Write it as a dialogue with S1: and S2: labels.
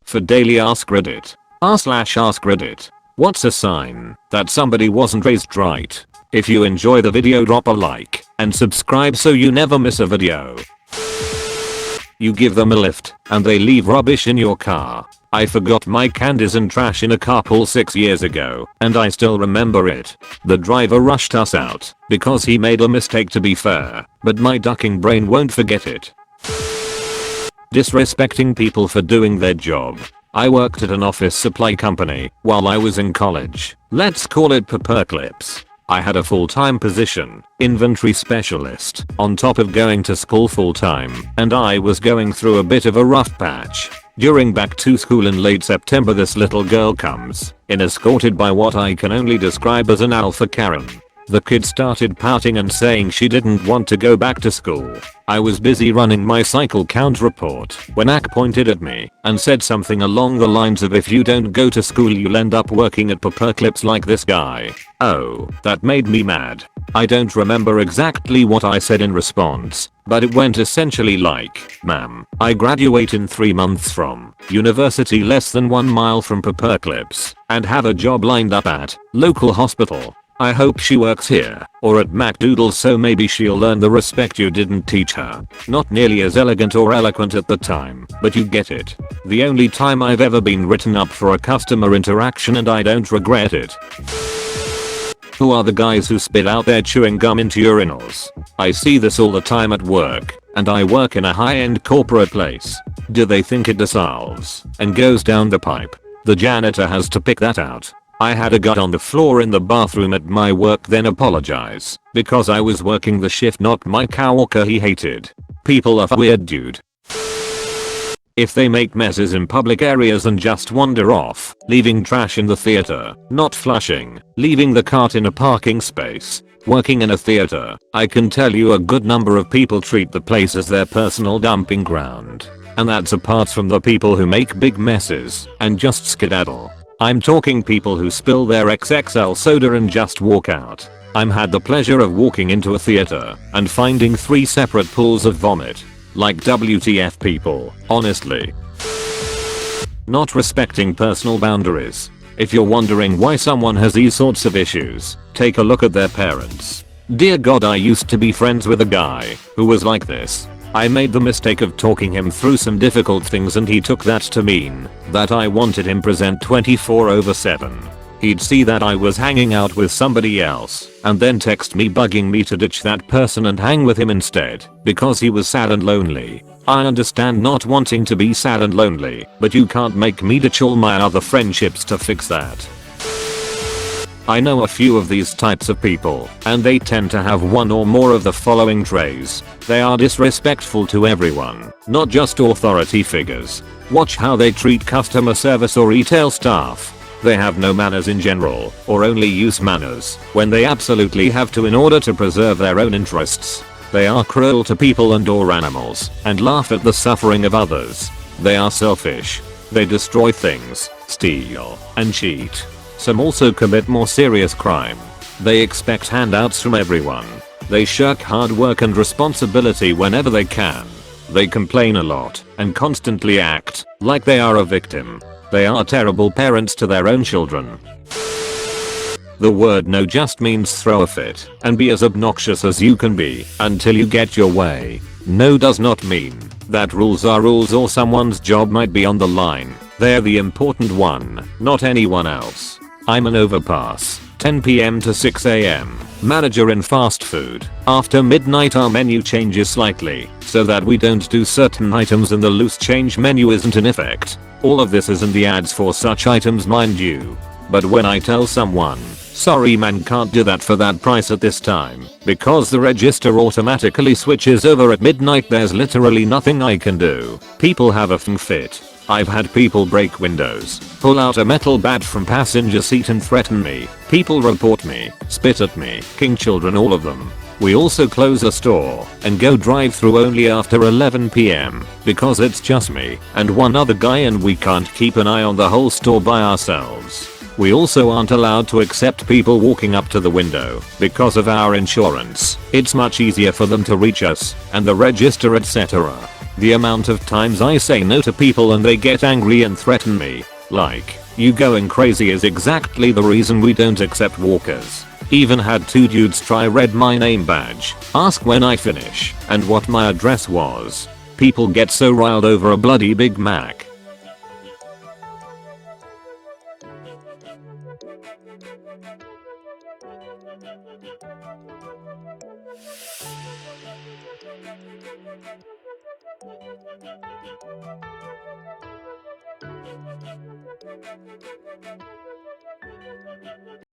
S1: For daily Ask Reddit. r/ask Reddit. What's a sign that somebody wasn't raised right? If you enjoy the video, drop a like and subscribe so you never miss a video. You give them a lift and they leave rubbish in your car. I forgot my candies and trash in a carpool 6 years ago and I still remember it. The driver rushed us out because he made a mistake, to be fair, but my ducking brain won't forget it. Disrespecting people for doing their job. I worked at an office supply company while I was in college. Let's call it Paperclips. I had a full-time position, inventory specialist, on top of going to school full-time, and I was going through a bit of a rough patch. During back to school in late September, this little girl comes in escorted by what I can only describe as an alpha Karen. The kid started pouting and saying she didn't want to go back to school. I was busy running my cycle count report when AK pointed at me and said something along the lines of, if you don't go to school you'll end up working at Paperclips like this guy. Oh, that made me mad. I don't remember exactly what I said in response, but it went essentially like, ma'am, I graduate in 3 months from university less than 1 mile from Paperclips and have a job lined up at local hospital. I hope she works here or at McDoodle so maybe she'll learn the respect you didn't teach her. Not nearly as elegant or eloquent at the time, but you get it. The only time I've ever been written up for a customer interaction and I don't regret it. Who are the guys who spit out their chewing gum into urinals? I see this all the time at work, and I work in a high-end corporate place. Do they think it dissolves and goes down the pipe? The janitor has to pick that out. I had a guy on the floor in the bathroom at my work then apologize because I was working the shift, not my coworker he hated. People are weird, dude. If they make messes in public areas and just wander off, leaving trash in the theater, not flushing, leaving the cart in a parking space, working in a theater, I can tell you a good number of people treat the place as their personal dumping ground. And that's apart from the people who make big messes and just skedaddle. I'm talking people who spill their XXL soda and just walk out. I've had the pleasure of walking into a theater and finding 3 separate pools of vomit. Like WTF people, honestly. Not respecting personal boundaries. If you're wondering why someone has these sorts of issues, take a look at their parents. Dear God, I used to be friends with a guy who was like this. I made the mistake of talking him through some difficult things and he took that to mean that I wanted him present 24/7. He'd see that I was hanging out with somebody else and then text me bugging me to ditch that person and hang with him instead because he was sad and lonely. I understand not wanting to be sad and lonely, but you can't make me ditch all my other friendships to fix that. I know a few of these types of people, and they tend to have one or more of the following traits. They are disrespectful to everyone, not just authority figures. Watch how they treat customer service or retail staff. They have no manners in general, or only use manners when they absolutely have to in order to preserve their own interests. They are cruel to people and or animals, and laugh at the suffering of others. They are selfish. They destroy things, steal, and cheat. Some also commit more serious crime. They expect handouts from everyone. They shirk hard work and responsibility whenever they can. They complain a lot and constantly act like they are a victim. They are terrible parents to their own children. The word no just means throw a fit and be as obnoxious as you can be until you get your way. No does not mean that rules are rules or someone's job might be on the line. They're the important one, not anyone else. I'm an overpass, 10 PM to 6 AM, manager in fast food. After midnight our menu changes slightly so that we don't do certain items and the loose change menu isn't in effect. All of this is in the ads for such items, mind you. But when I tell someone, sorry man, can't do that for that price at this time because the register automatically switches over at midnight, there's literally nothing I can do. People have a fit. I've had people break windows, pull out a metal bat from passenger seat and threaten me. People report me, spit at me, king children, all of them. We also close a store and go drive through only after 11 PM because it's just me and one other guy and we can't keep an eye on the whole store by ourselves. We also aren't allowed to accept people walking up to the window because of our insurance. It's much easier for them to reach us and the register, etc. The amount of times I say no to people and they get angry and threaten me, like, "You going crazy" is exactly the reason we don't accept walkers. Even had 2 dudes try read my name badge, ask when I finish, and what my address was. People get so riled over a bloody Big Mac.